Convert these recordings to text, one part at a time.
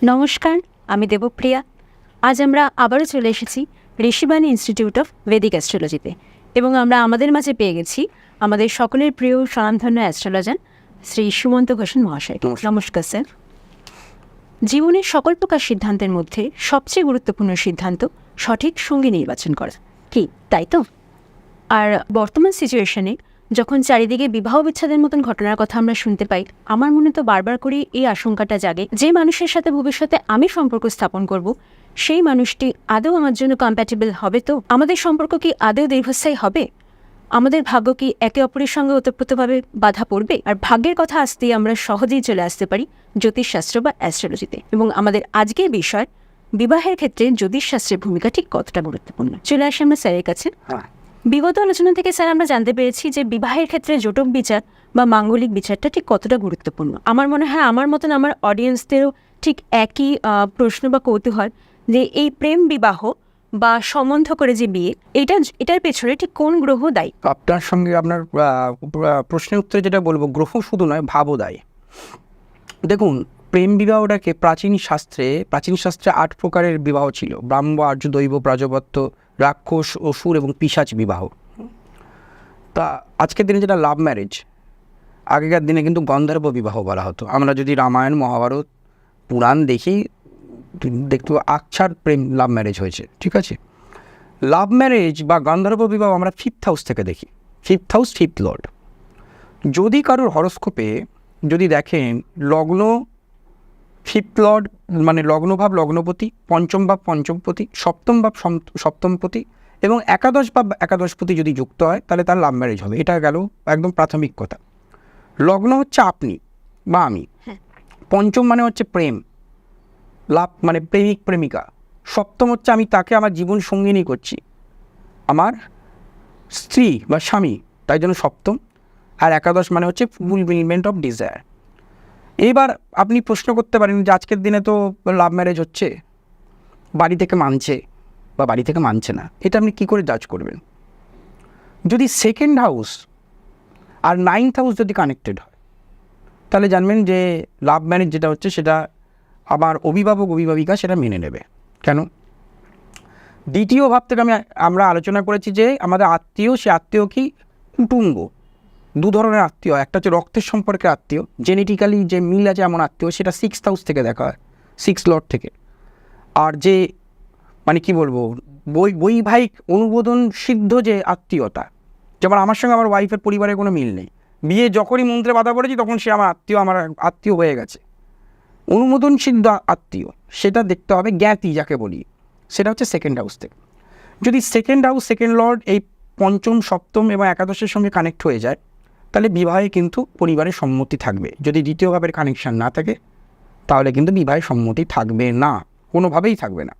নমস্কার, আমি দেবপ্রিয়া। আজ আমরা আবারও চলে এসেছি ঋষিবাণী ইনস্টিটিউট অফ ভেদিক অ্যাস্ট্রোলজিতে এবং আমরা আমাদের মাঝে পেয়ে গেছি আমাদের সকলের প্রিয় স্বনামধন্য অ্যাস্ট্রোলজার শ্রী সুমন্ত ঘোষণ মহাশয়। নমস্কার স্যার। জীবনের সকল প্রকার সিদ্ধান্তের মধ্যে সবচেয়ে গুরুত্বপূর্ণ সিদ্ধান্ত সঠিক সঙ্গী নির্বাচন করা, কি তাই তো? আর বর্তমান সিচুয়েশনে যখন চারিদিকে বিবাহ বিচ্ছেদের মতন ঘটনার কথা আমরা শুনতে পাই, আমার মনে তো বারবার করে এই আশঙ্কাটা জাগে যে মানুষের সাথে ভবিষ্যতে আমি সম্পর্ক স্থাপন করব, সেই মানুষটি আদৌ আমার জন্য কম্প্যাটেবল হবে তো? আমাদের সম্পর্ক কি আদৌ দীর্ঘস্থায়ী হবে? আমাদের ভাগ্য কি একে অপরের সঙ্গে ওতপ্রোতভাবে বাধা পড়বে? আর ভাগ্যের কথা আসতেই আমরা সহজেই চলে আসতে পারি জ্যোতিষশাস্ত্র বা অ্যাস্ট্রোলজিতে, এবং আমাদের আজকের বিষয় বিবাহের ক্ষেত্রে জ্যোতিষশাস্ত্রের ভূমিকা ঠিক কতটা গুরুত্বপূর্ণ। চলে আসি আমরা স্যারের কাছে। বিগত আলোচনা থেকে স্যার আমরা জানতে পেরেছি যে বিবাহের ক্ষেত্রে জটক বিচার বা মাঙ্গলিক বিচারটা ঠিক কতটা গুরুত্বপূর্ণ। আমার মনে হয় আমার মতন আমার অডিয়েন্সদেরও ঠিক একই প্রশ্ন বা কৌতূহল যে এই প্রেম বিবাহ বা সম্বন্ধ করে যে বিয়ে, এটার পেছনে ঠিক কোন গ্রহ দায়ী? আপনার সঙ্গে আপনার প্রশ্নের উত্তরে যেটা বলবো, গ্রহ শুধু নয়, ভাবও দায়ী। দেখুন, প্রেম বিবাহটাকে প্রাচীন শাস্ত্রে 8 প্রকারের বিবাহ ছিল: ব্রাহ্ম, আর্য, দৈব, প্রাজপত্য, রাক্ষস, অসুর এবং পিশাচ বিবাহ। তা আজকের দিনে যেটা লাভ ম্যারেজ, আগেকার দিনে কিন্তু গন্ধর্ব বিবাহ বলা হতো। আমরা যদি রামায়ণ, মহাভারত, পুরাণ দেখি, দেখতে আকছার প্রেম লাভ ম্যারেজ হয়েছে। ঠিক আছে, লাভ ম্যারেজ বা গন্ধর্ব বিবাহ আমরা 5th হাউস থেকে দেখি। 5th house, 5th Lord. যদি কারোর হরস্কোপে যদি দেখেন লগ্ন 5th লর্ড মানে লগ্নভাব লগ্নপতি, পঞ্চম ভাব পঞ্চমপতি, সপ্তম ভাব সপ্তমপতি এবং একাদশ ভাব একাদশপতি যদি যুক্ত হয়, তাহলে তার লাভ ম্যারেজ হবে। এটা গেল একদম প্রাথমিক কথা। লগ্ন হচ্ছে আপনি বা আমি, পঞ্চম মানে হচ্ছে প্রেম, লাভ মানে প্রেমিক প্রেমিকা, সপ্তম হচ্ছে আমি তাকে আমার জীবন সঙ্গিনী করছি, আমার স্ত্রী বা স্বামী, তাই জন্য সপ্তম। আর একাদশ মানে হচ্ছে ফুলফিলমেন্ট অফ ডিজায়ার। এবার আপনি প্রশ্ন করতে পারেন যে আজকের দিনে তো লাভ ম্যারেজ হচ্ছে, বাড়ি থেকে মানছে বা বাড়ি থেকে মানছে না, এটা আপনি কী করে জাজ করবেন? যদি 2nd হাউস আর 9th হাউস যদি কানেক্টেড হয়, তাহলে জানবেন যে লাভ ম্যারেজ যেটা হচ্ছে সেটা আমার অভিভাবক অভিভাবিকা সেটা মেনে নেবে। কেন? দ্বিতীয় ভাব থেকে আমরা আলোচনা করেছি যে আমাদের আত্মীয়, সে আত্মীয় কি কুটুম্ব, 2 ধরনের আত্মীয়। একটা হচ্ছে রক্তের সম্পর্কে আত্মীয়, জেনেটিক্যালি যে মিল আছে এমন আত্মীয়, সেটা 6th হাউস থেকে দেখা হয়, 6 লর্ড থেকে। আর যে মানে কি বলবো, বৈবাহিক অনুমোদন সিদ্ধ যে আত্মীয়তা, যেমন আমার সঙ্গে আমার ওয়াইফের পরিবারের কোনো মিল নেই, বিয়ে যখনই মন্ত্রে বাধা পড়েছি তখন সে আমার আত্মীয় হয়ে গেছে, অনুমোদন সিদ্ধ আত্মীয়, সেটা দেখতে হবে। জ্ঞাতি যাকে বলি, সেটা হচ্ছে 2nd হাউস থেকে। যদি 2nd হাউস 2nd লর্ড এই পঞ্চম, সপ্তম এবং একাদশের সঙ্গে কানেক্ট হয়ে যায়, তাহলে বিবাহে কিন্তু পরিবারের সম্মতি থাকবে। যদি দ্বিতীয় ভাবের কানেকশান না থাকে, তাহলে কিন্তু বিবাহে সম্মতি থাকবে না, কোনোভাবেই থাকবে না।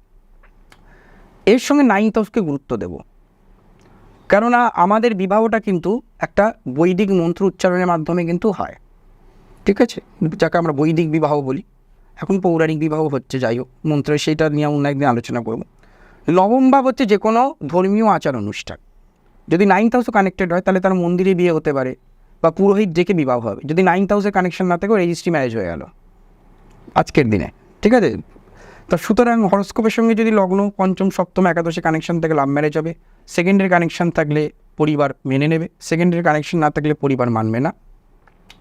এর সঙ্গে 9th হাউসকে গুরুত্ব দেব, কেননা আমাদের বিবাহটা কিন্তু একটা বৈদিক মন্ত্র উচ্চারণের মাধ্যমে কিন্তু হয়। ঠিক আছে, যাকে আমরা বৈদিক বিবাহ বলি। এখন পৌরাণিক বিবাহ হচ্ছে, যাই হোক, মন্ত্রে সেইটা নিয়ে অন্য একদিন আলোচনা করব। নবম ভাব হচ্ছে যে কোনো ধর্মীয় আচার অনুষ্ঠান। যদি 9th হাউসে কানেক্টেড হয়, তাহলে তার মন্দিরে বিয়ে হতে পারে বা পুরোহিত ডেকে বিবাহ হবে। যদি 9th হাউসে কানেকশন না থাকে, রেজিস্ট্রি ম্যারেজ হয়ে গেল আজকের দিনে। ঠিক আছে, তো সুতরাং হরস্কোপের সঙ্গে যদি লগ্ন পঞ্চম, সপ্তম, একাদশে কানেকশন থেকে লাভ ম্যারেজ হবে। 2nd কানেকশন থাকলে পরিবার মেনে নেবে, 2nd কানেকশন না থাকলে পরিবার মানবে না।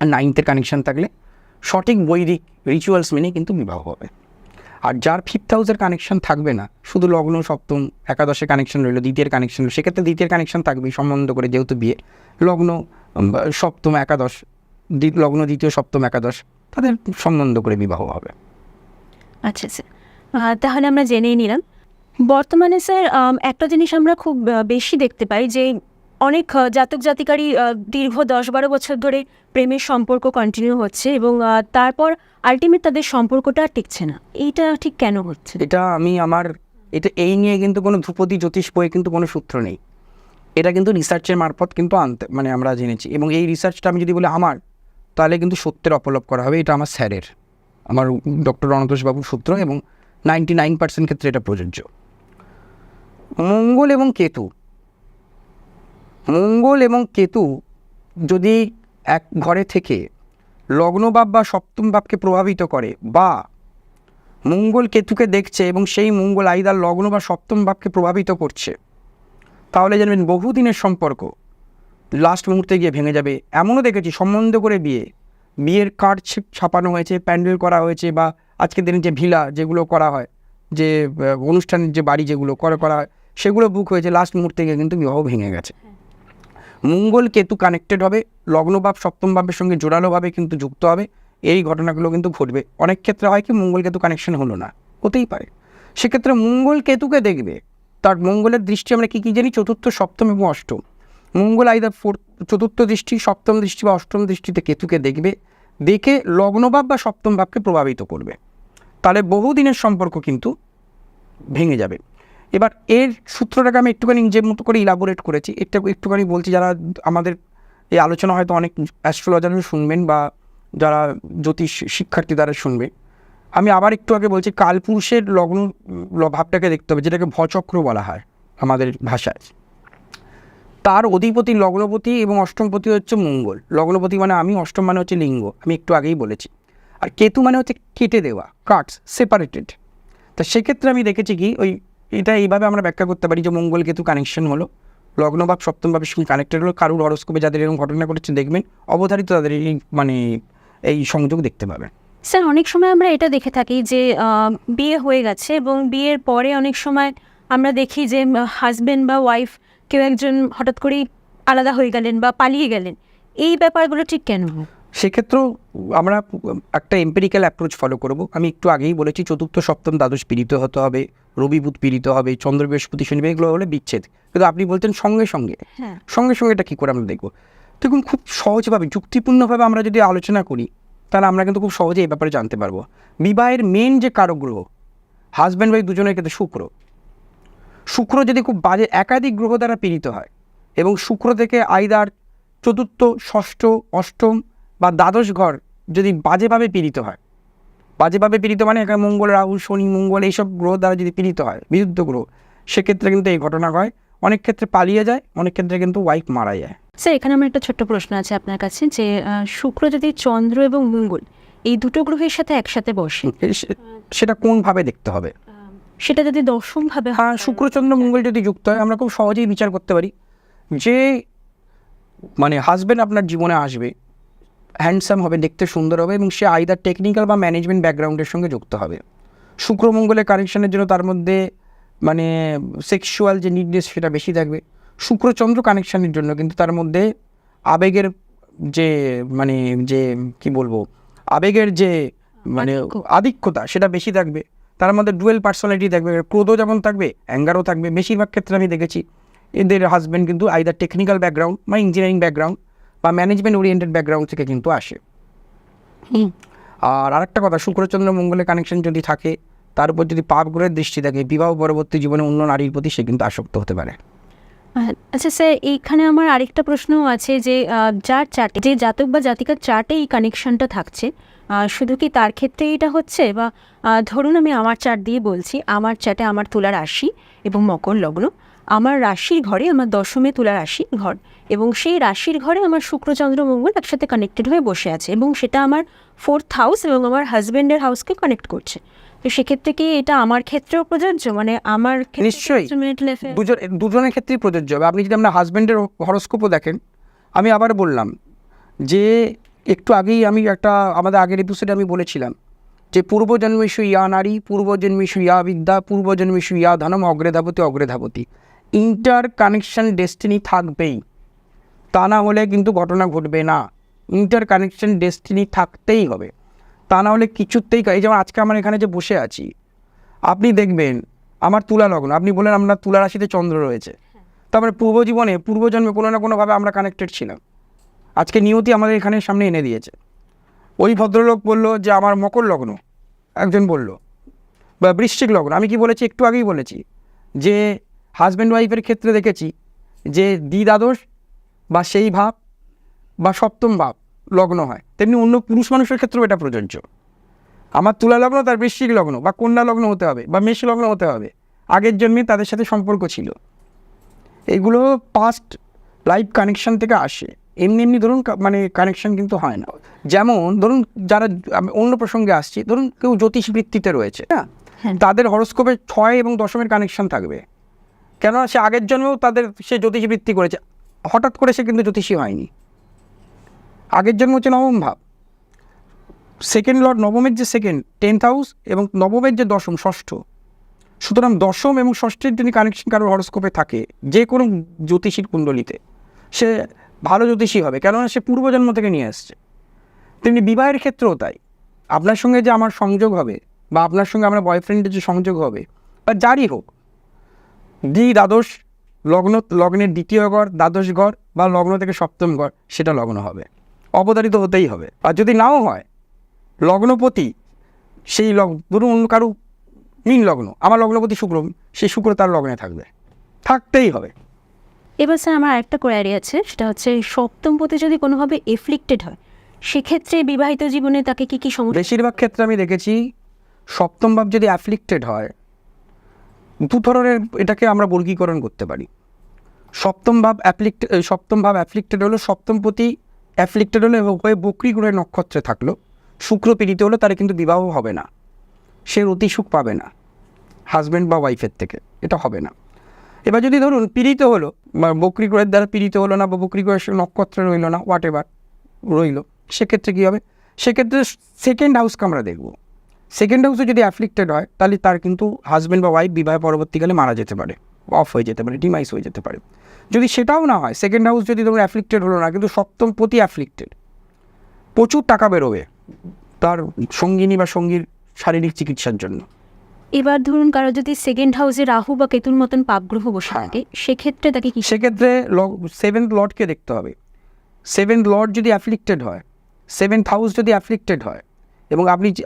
আর 9th কানেকশন থাকলে সঠিক বৈদিক রিচুয়ালস মেনে কিন্তু বিবাহ হবে। আর যার 5th হাউসের কানেকশন থাকবে না, শুধু লগ্ন সপ্তম একাদশে কানেকশন রইল, দ্বিতীয় কানেকশন রইল, সেক্ষেত্রে দ্বিতীয় কানেকশন থাকবেই সম্বন্ধ করে, যেহেতু বিয়ে। লগ্ন সপ্তম একাদশ, লগ্ন দ্বিতীয় সপ্তম একাদশ, তাদের সম্বন্ধ করে বিবাহ হবে। আচ্ছা স্যার, তাহলে আমরা জেনেই নিলাম। বর্তমানে স্যার একটা জিনিস আমরা খুব বেশি দেখতে পাই যে অনেক জাতক জাতিকারই দীর্ঘ 10-12 বছর ধরে প্রেমের সম্পর্ক কন্টিনিউ হচ্ছে এবং তারপর আলটিমেট তাদের সম্পর্কটা টিকছে না। এইটা ঠিক কেন হচ্ছে? এটা এই নিয়ে কিন্তু কোনো ধ্রুপদী জ্যোতিষ বইয়ে কিন্তু কোনো সূত্র নেই। এটা কিন্তু রিসার্চের মারফত কিন্তু আমরা জেনেছি, এবং এই রিসার্চটা আমি যদি বলি আমার, তাহলে কিন্তু সত্যের অপলোপ করা হবে। এটা আমার স্যারের, আমার ডক্টর রণতোষবাবুর সূত্র, এবং 99% ক্ষেত্রে এটা প্রযোজ্য। মঙ্গল এবং কেতু যদি এক ঘরে থেকে লগ্নভাব বা সপ্তম ভাবকে প্রভাবিত করে, বা মঙ্গল কেতুকে দেখছে এবং সেই মঙ্গল আইদার লগ্ন বা সপ্তম ভাবকে প্রভাবিত করছে, তাহলে জানবেন বহুদিনের সম্পর্ক লাস্ট মুহূর্তে গিয়ে ভেঙে যাবে। এমনও দেখেছি সম্বন্ধ করে বিয়ের কার্ড ছাপানো হয়েছে, প্যান্ডেল করা হয়েছে, বা আজকের দিনে যে ভিলা যেগুলো করা হয়, যে অনুষ্ঠানের যে বাড়ি যেগুলো করা হয়, সেগুলো বুক হয়েছে, লাস্ট মুহূর্তে গিয়ে কিন্তু বিবাহ ভেঙে গেছে। মঙ্গল কেতু কানেক্টেড হবে, লগ্নভাব সপ্তম ভাবের সঙ্গে জোরালোভাবে কিন্তু যুক্ত হবে, এই ঘটনাগুলো কিন্তু ঘটবে। অনেক ক্ষেত্রে হয় কি মঙ্গল কেতু কানেকশন হলো না, হতেই পারে, সেক্ষেত্রে মঙ্গল কেতুকে দেখবে। তার মঙ্গলের দৃষ্টি আমরা কী জানি, চতুর্থ, সপ্তম এবং অষ্টম। মঙ্গল আইদার চতুর্থ দৃষ্টি, সপ্তম দৃষ্টি বা অষ্টম দৃষ্টিতে কেতুকে দেখবে, দেখে লগ্নভাব বা সপ্তম ভাবকে প্রভাবিত করবে, তাহলে বহুদিনের সম্পর্ক কিন্তু ভেঙে যাবে। এবার এর সূত্রটাকে আমি একটুখানি নিজের মতো করে ইলাবোরেট করেছি, একটুখানি বলছি, যারা আমাদের এই আলোচনা হয়তো অনেক অ্যাস্ট্রোলজারও শুনবেন বা যারা জ্যোতিষ শিক্ষার্থী দ্বারা শুনবে। আমি আবার একটু আগে বলছি, কালপুরুষের লগ্ন ভাবটাকে দেখতে হবে, যেটাকে ভচক্র বলা হয় আমাদের ভাষায়। তার অধিপতি লগ্নপতি এবং অষ্টমপতি হচ্ছে মঙ্গল। লগ্নপতি মানে আমি, অষ্টম মানে হচ্ছে লিঙ্গ, আমি একটু আগেই বলেছি। আর কেতু মানে হচ্ছে কেটে দেওয়া, কাটস, সেপারেটেড। তা সেক্ষেত্রে আমি দেখেছি কি, এটা এইভাবে আমরা ব্যাখ্যা করতে পারি যে মঙ্গল কেতু কানেকশন হলো, লগ্নভাব সপ্তম ভাবের সঙ্গে কানেক্টেড হলো। কারুর হরস্কোপে যাদের এরকম ঘটনা ঘটেছে দেখবেন অবধারিত তাদের এই সংযোগ দেখতে পাবেন। স্যার, অনেক সময় আমরা এটা দেখে থাকি যে বিয়ে হয়ে গেছে এবং বিয়ের পরে অনেক সময় আমরা দেখি যে হাজব্যান্ড বা ওয়াইফ কেউ একজন হঠাৎ করেই আলাদা হয়ে গেলেন বা পালিয়ে গেলেন, এই ব্যাপারগুলো ঠিক কেন? সেক্ষেত্রেও আমরা একটা এম্পেরিক্যাল অ্যাপ্রোচ ফলো করব। আমি একটু আগেই বলেছি, চতুর্থ সপ্তম দ্বাদশ পীড়িত হতে হবে, রবি বুধ পীড়িত হবে, চন্দ্র বৃহস্পতি শনি, এগুলো হলে বিচ্ছেদ। কিন্তু আপনি বলতেন সঙ্গে সঙ্গে এটা কী করে আমরা দেখব? দেখুন, খুব সহজভাবে যুক্তিপূর্ণভাবে আমরা যদি আলোচনা করি, তাহলে আমরা কিন্তু খুব সহজে এই ব্যাপারে জানতে পারবো। বিবাহের মেন যে কারক গ্রহ, হাজব্যান্ড ওয়াইফ দুজনের ক্ষেত্রে শুক্র যদি খুব বাজে একাধিক গ্রহ দ্বারা পীড়িত হয়, এবং শুক্র থেকে আইদার চতুর্থ, ষষ্ঠ, অষ্টম বা দ্বাদশ ঘর যদি বাজেভাবে পীড়িত হয়, বাজেভাবে পীড়িত মানে এখানে মঙ্গল, রাহু, শনি, মঙ্গল এইসব গ্রহ দ্বারা যদি পীড়িত হয়, বিরুদ্ধ গ্রহ, সেক্ষেত্রে কিন্তু এই ঘটনা হয়। অনেক ক্ষেত্রে পালিয়ে যায়, অনেক ক্ষেত্রে কিন্তু ওয়াইফ মারা যায়। স্যার, এখানে আমার একটা ছোট্ট প্রশ্ন আছে আপনার কাছে, যে শুক্র যদি চন্দ্র এবং মঙ্গল এই দুটো গ্রহের সাথে একসাথে বসে, সেটা কোনভাবে দেখতে হবে? সেটা যদি দশমভাবে, হ্যাঁ, শুক্র চন্দ্র মঙ্গল যদি যুক্ত হয়, আমরা খুব সহজেই বিচার করতে পারি যে হাজব্যান্ড আপনার জীবনে আসবে, হ্যান্ডসাম হবে, দেখতে সুন্দর হবে, এবং সে আইদার টেকনিক্যাল বা ম্যানেজমেন্ট ব্যাকগ্রাউন্ডের সঙ্গে যুক্ত হবে। শুক্র মঙ্গলের কানেকশনের জন্য তার মধ্যে সেক্সুয়াল যে নিডনেস সেটা বেশি থাকবে। শুক্র চন্দ্র কানেকশানের জন্য কিন্তু তার মধ্যে আবেগের যে কি বলবো, আবেগের যে আধিক্যতা সেটা বেশি থাকবে। তার মধ্যে ডুয়েল পার্সোনালিটি থাকবে, ক্রোধও যেমন থাকবে, অ্যাঙ্গারও থাকবে। বেশিরভাগ ক্ষেত্রে আমি দেখেছি এদের হাজব্যান্ড কিন্তু আইদার টেকনিক্যাল ব্যাকগ্রাউন্ড বা ইঞ্জিনিয়ারিং ব্যাকগ্রাউন্ড বা ম্যানেজমেন্ট ওরিয়েন্টেড ব্যাকগ্রাউন্ড থেকে কিন্তু আসে। আর আরেকটা কথা, শুক্রচন্দ্র মঙ্গলের কানেকশন যদি থাকে, তার উপর যদি পাপ গ্রহের দৃষ্টি থাকে, বিবাহ পরবর্তী জীবনে অন্য নারীর প্রতি সে কিন্তু আসক্ত হতে পারে। আচ্ছা স্যার, এইখানে আমার আরেকটা প্রশ্নও আছে, যে যার চার্টে, যে জাতক বা জাতিকার চার্টে এই কানেকশনটা থাকছে, শুধু কি তার ক্ষেত্রে এটা হচ্ছে, বা ধরুন আমি আমার চার্ট দিয়ে বলছি, আমার চার্টে আমার তুলা রাশি এবং মকর লগ্ন, আমার রাশির ঘরে, আমার দশমে তুলা রাশির ঘর, এবং সেই রাশির ঘরে আমার শুক্রচন্দ্র মঙ্গল একসাথে কানেক্টেড হয়ে বসে আছে, এবং সেটা আমার 4th হাউস এবং আমার হাজব্যান্ডের হাউসকে কানেক্ট করছে। তো সেক্ষেত্রে কি এটা আমার ক্ষেত্রেও প্রযোজ্য? আমার নিশ্চয়ই দুজনের ক্ষেত্রেই প্রযোজ্য হবে। আপনি যদি আপনার হাজব্যান্ডের হরস্কোপও দেখেন, আমি আবার বললাম যে একটু আগেই আমি আমাদের আগের এপিসোডে আমি বলেছিলাম যে পূর্বজন্মেষু ইয়া নারী, পূর্বজন্মেষু ইয়া বিদ্যা, পূর্বজন্মেষু ইয়া ধনম, অগ্রেধাবতী। ইন্টার কানেকশন ডেস্টিনি থাকবেই, তা না হলে কিন্তু ঘটনা ঘটবে না। ইন্টার কানেকশন ডেস্টিনি থাকতেই হবে, তা না হলে কিছুতেই। এই যেমন আজকে আমার এখানে যে বসে আছি, আপনি দেখবেন আমার তুলা লগ্ন, আপনি বলেন আমরা তুলা রাশিতে চন্দ্র রয়েছে, তারপরে পূর্বজন্মে কোনো না কোনোভাবে আমরা কানেক্টেড ছিলাম। আজকে নিয়তি আমাদের এখানে সামনে এনে দিয়েছে। ওই ভদ্রলোক বলল যে আমার মকর লগ্ন, একজন বলল, বা বৃশ্চিক লগ্ন। আমি কি বলেছি, একটু আগেই বলেছি যে হাজব্যান্ড ওয়াইফের ক্ষেত্রে দেখেছি যে দ্বাদশ বা সেই ভাব বা সপ্তম ভাব লগ্ন হয়, তেমনি অন্য পুরুষ মানুষের ক্ষেত্রেও এটা প্রযোজ্য। আমার তুলা লগ্ন তার বৃশ্চিক লগ্ন বা কন্যা লগ্ন হতে হবে বা মেষ লগ্ন হতে হবে, আগের জন্মে তাদের সাথে সম্পর্ক ছিল। এগুলো পাস্ট লাইফ কানেকশন থেকে আসে। এমনি এমনি ধরুন মানে কানেকশন কিন্তু হয় না। যেমন ধরুন যারা, আমি অন্য প্রসঙ্গে আসছি, ধরুন কেউ জ্যোতিষ বৃত্তিতে রয়েছে, হ্যাঁ, তাদের হরোস্কোপে 6 এবং 10 কানেকশন থাকবে, কেননা সে আগের জন্মেও সে জ্যোতিষ বৃত্তি করেছে, হঠাৎ করে সে কিন্তু জ্যোতিষী হয়নি। আগের জন্ম হচ্ছে নবম ভাব, সেকেন্ড লর্ড নবমের যে সেকেন্ড 10th হাউস এবং নবমের যে দশম ষষ্ঠ, সুতরাং দশম এবং ষষ্ঠের যদি কানেকশন কারোর হরোস্কোপে থাকে যে কোনো জ্যোতিষীর কুণ্ডলিতে, সে ভালো জ্যোতিষী হবে, কেননা সে পূর্বজন্ম থেকে নিয়ে আসছে। তেমনি বিবাহের ক্ষেত্রেও তাই, আপনার সঙ্গে যে আমার সংযোগ হবে বা আপনার সঙ্গে আমার বয়ফ্রেন্ডের যে সংযোগ হবে বা যারই হোক, দ্বাদশ লগ্নের দ্বিতীয় ঘর, দ্বাদশ ঘর বা লগ্ন থেকে সপ্তম ঘর, সেটা লগ্ন হবে, অবতারিত হতেই হবে। আর যদি নাও হয় লগ্নপতি, সেই ধরুন অন্য কারো মীন লগ্ন, আমার লগ্নপতি শুক্র, সেই শুক্র তার লগ্নে থাকতেই হবে। এবার স্যার আমার আরেকটা কোয়ারি আছে, সেটা হচ্ছে সপ্তমপতি যদি কোনোভাবে এফ্লিক্টেড হয়, সেক্ষেত্রে বিবাহিত জীবনে তাকে কি কি সমস্যা? বেশিরভাগ ক্ষেত্রে আমি দেখেছি সপ্তম ভাব যদি অ্যাফ্লিক্টেড হয়, দু ধরনের এটাকে আমরা বর্গীকরণ করতে পারি। সপ্তম ভাব অ্যাফ্লিক্টেড হলো, সপ্তমপতি অ্যাফ্লিক্টেড হলো এবং হয়ে বকরি গ্রহের নক্ষত্রে থাকলো, শুক্র পীড়িত হলো, তার কিন্তু বিবাহ হবে না, সে অতি সুখ পাবে না হাজব্যান্ড বা ওয়াইফের থেকে, এটা হবে না। এবার যদি ধরুন পীড়িত হলো, বা বকরি গ্রহের দ্বারা পীড়িত হলো না, বা বকরি গ্রহের নক্ষত্রে রইল না, হোয়াট এভার রইল, সেক্ষেত্রে কী হবে? সেক্ষেত্রে সেকেন্ড হাউসকে আমরা দেখব। সেকেন্ড হাউসে যদি অ্যাফ্লিক্টেড হয়, তাহলে তার কিন্তু হাজব্যান্ড বা ওয়াইফ বিবাহ পরবর্তীকালে মারা যেতে পারে, অফ হয়ে যেতে পারে, ডিমাইস হয়ে যেতে পারে। যদি সেটাও না হয়, সেকেন্ড হাউস যদি ধরুন অ্যাফ্লিক্টেড হলো না, কিন্তু সপ্তমপতি অ্যাফ্লিক্টেড, প্রচুর টাকা বেরোবে তার সঙ্গিনী বা সঙ্গীর শারীরিক চিকিৎসার জন্য। এবার ধরুন কারো যদি সেকেন্ড হাউসে রাহু বা কেতুর মতন পাপগ্রহ বসে থাকে, সেক্ষেত্রে তাকে কি? সেক্ষেত্রে 7th লর্ডকে দেখতে হবে। 7th লর্ড যদি অ্যাফ্লিক্টেড হয়, 7th হাউস যদি অ্যাফ্লিক্টেড হয়, এবং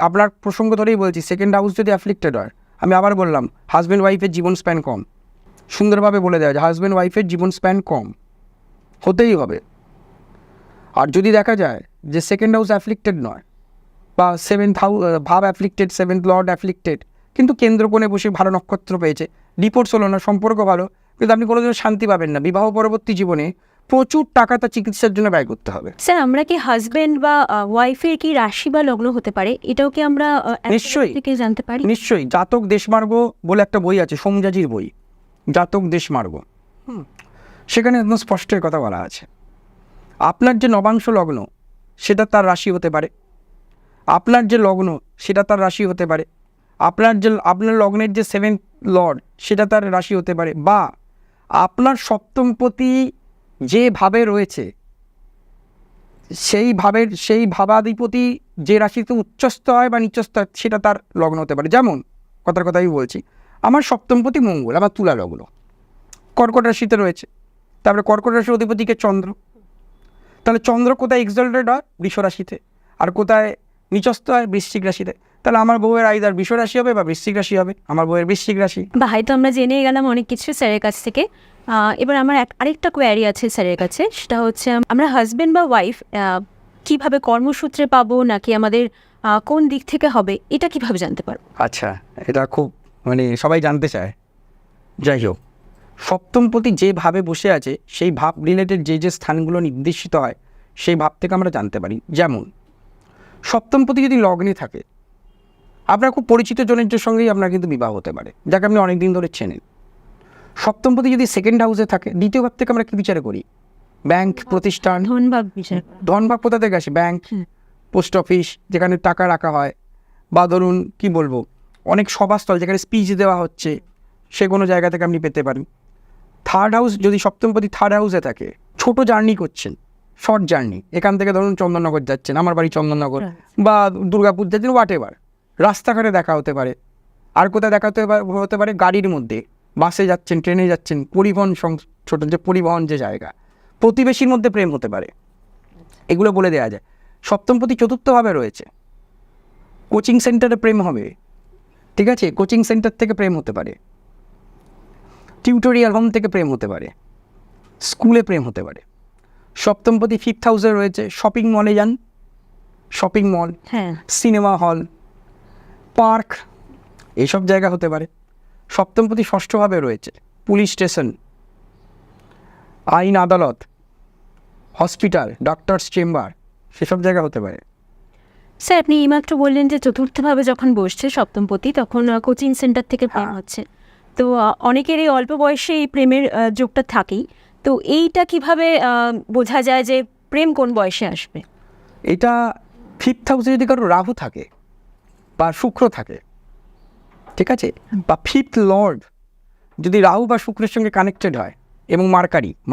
আপনার প্রসঙ্গ ধরেই বলছি, সেকেন্ড হাউস যদি অ্যাফ্লিক্টেড হয়, আমি আবার বললাম হাজব্যান্ড ওয়াইফের জীবন স্প্যান কম, সুন্দরভাবে বলে দেওয়া যায় হাজব্যান্ড ওয়াইফের জীবন স্প্যান কম হতেই হবে। আর যদি দেখা যায় যে সেকেন্ড হাউস অ্যাফ্লিক্টেড নয়, বা 7th হাউস ভাব অ্যাফ্লিক্টেড, 7th লর্ড অ্যাফ্লিক্টেড, কিন্তু কেন্দ্রকোণে বসে ভালো নক্ষত্র পেয়েছে, ডিভোর্স হলো না, সম্পর্ক ভালো, কিন্তু আপনি কোনোদিনও শান্তি পাবেন না, বিবাহ পরবর্তী জীবনে প্রচুর টাকা তার চিকিৎসার জন্য ব্যয় করতে হবে। স্যার আমরা কি হাজব্যান্ড বা ওয়াইফের কি রাশি বা লগ্ন হতে পারে, এটাও কি আমরা নিশ্চয়ই থেকে জানতে পারি? নিশ্চয়ই। জাতক দেশমার্গ বলে একটা বই আছে, সোমযাজির বই, জাতক দেশমার্গ, সেখানে একদম স্পষ্ট কথা বলা আছে। আপনার যে নবাংশ লগ্ন, সেটা তার রাশি হতে পারে, আপনার যে লগ্ন সেটা তার রাশি হতে পারে, আপনার লগ্নের যে 7th লর্ড সেটা তার রাশি হতে পারে, বা আপনার সপ্তমপতি যে ভাবে রয়েছে সেই ভাবাধিপতি যে রাশিতে উচ্চস্থ হয় বা নিচস্থ হয়, সেটা তার লগ্ন হতে পারে। যেমন কথাই বলছি, আমার সপ্তমপতি মঙ্গল, আমার তুলা লগ্ন, কর্কট রাশিতে রয়েছে, তারপরে কর্কট রাশির অধিপতিকে চন্দ্র, তাহলে চন্দ্র কোথায় এক্সাল্টেড হয়? বৃষ রাশিতে। আর কোথায় নিচস্থ হয়? বৃশ্চিক রাশিতে। তাহলে আমার বউয়ের আইদার বৃষ রাশি হবে বা বৃশ্চিক রাশি হবে, আমার বউয়ের বৃশ্চিক রাশি। বা হয়তো আমরা জেনে গেলাম অনেক কিছু স্যারের কাছ থেকে। এবার আমার আরেকটা কোয়ারি আছে স্যারের কাছে, সেটা হচ্ছে আমরা হাজব্যান্ড বা ওয়াইফ কিভাবে কর্মসূত্রে পাবো, নাকি আমাদের কোন দিক থেকে হবে, এটা কিভাবে জানতে পারবো? আচ্ছা, এটা খুব সবাই জানতে চায়। যাই হোক, সপ্তমপতি যেভাবে বসে আছে, সেই ভাব রিলেটেড যে স্থানগুলো নির্দেশিত হয়, সেই ভাব থেকে আমরা জানতে পারি। যেমন সপ্তমপতি যদি লগ্নে থাকে, আপনার খুব পরিচিত জনের সঙ্গেই আপনার কিন্তু বিবাহ হতে পারে, যাকে আপনি অনেক দিন ধরে চেনেন। সপ্তমপতি যদি সেকেন্ড হাউসে থাকে, দ্বিতীয় ভাব থেকে আমরা কী বিচার করি? ব্যাংক, প্রতিষ্ঠান, ধনভাব বিচার। ধনভাব কোথা থেকে আসে? ব্যাংক, পোস্ট অফিস, যেখানে টাকা রাখা হয়, বা ধরুন কি বলবো, অনেক সভাস্থল যেখানে স্পিচ দেওয়া হচ্ছে, সে কোনো জায়গা থেকে আপনি পেতে পারেন। থার্ড হাউস যদি সপ্তমপতি থার্ড হাউসে থাকে, ছোট জার্নি করছেন, শর্ট জার্নি, এখান থেকে ধরুন চন্দননগর যাচ্ছেন, আমার বাড়ি চন্দননগর, বা দুর্গাপুর যাচ্ছেন, হোয়াট এভার, রাস্তাঘাটে দেখা হতে পারে। আর কোথায় দেখা হতে পারে? গাড়ির মধ্যে, বাসে যাচ্ছেন, ট্রেনে যাচ্ছেন, পরিবহন ছোট যে পরিবহন যে জায়গা, প্রতিবেশীর মধ্যে প্রেম হতে পারে, এগুলো বলে দেওয়া যায়। সপ্তমপতি চতুর্থভাবে রয়েছে, কোচিং সেন্টারে প্রেম হবে, ঠিক আছে, কোচিং সেন্টার থেকে প্রেম হতে পারে, টিউটোরিয়াল হোম থেকে প্রেম হতে পারে, স্কুলে প্রেম হতে পারে। সপ্তমপতি 5th হাউসে রয়েছে, শপিং মলে যান, shopping mall, cinema hall, park, এইসব জায়গা হতে পারে। সপ্তমপতি ষষ্ঠভাবে রয়েছে, পুলিশ স্টেশন, আইন আদালত, হসপিটাল, ডক্টরস চেম্বার, সেসব জায়গা হতে পারে। স্যার আপনি এইমাত্র বললেন যে চতুর্থভাবে যখন বসছে সপ্তমপতি তখন কোচিং সেন্টার থেকে প্রেম হচ্ছে, তো অনেকের এই অল্প বয়সে এই প্রেমের যোগটা থাকেই, তো এইটা কিভাবে বোঝা যায় যে প্রেম কোন বয়সে আসবে? এটা 5th হাউসে যদি কারো রাহু থাকে বা শুক্র থাকে, ঠিক আছে, বা 5th লর্ড যদি রাহু বা শুক্রের সঙ্গে কানেক্টেড হয় এবং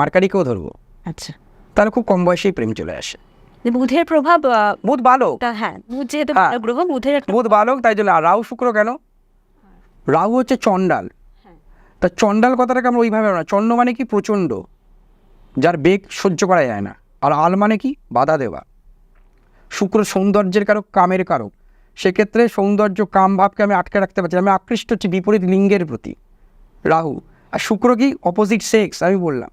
মার্কারিকেও ধরবো, আচ্ছা, তাহলে খুব কম বয়সেই প্রেম চলে আসে। বুধের প্রভাব বুধ বালক, হ্যাঁ বুধ যেহেতু হ্যাঁ। গ্রহ, বুধের একটা বুধ বালক, তাই জন্য। আর রাহু শুক্র কেন? রাহু হচ্ছে চণ্ডাল। তা চণ্ডাল কথাটাকে আমরা ওইভাবে না, চণ্ড মানে কি প্রচণ্ড, যার বেগ সহ্য করা যায় না, আর আল মানে কি বাধা দেওয়া। শুক্র সৌন্দর্যের কারক, কামের কারক, সেক্ষেত্রে সৌন্দর্য কাম ভাবকে আমি আটকে রাখতে পারছি, আমি আকৃষ্ট হচ্ছি বিপরীত লিঙ্গের প্রতি। রাহু আর শুক্র কি অপোজিট সেক্স, আমি বললাম।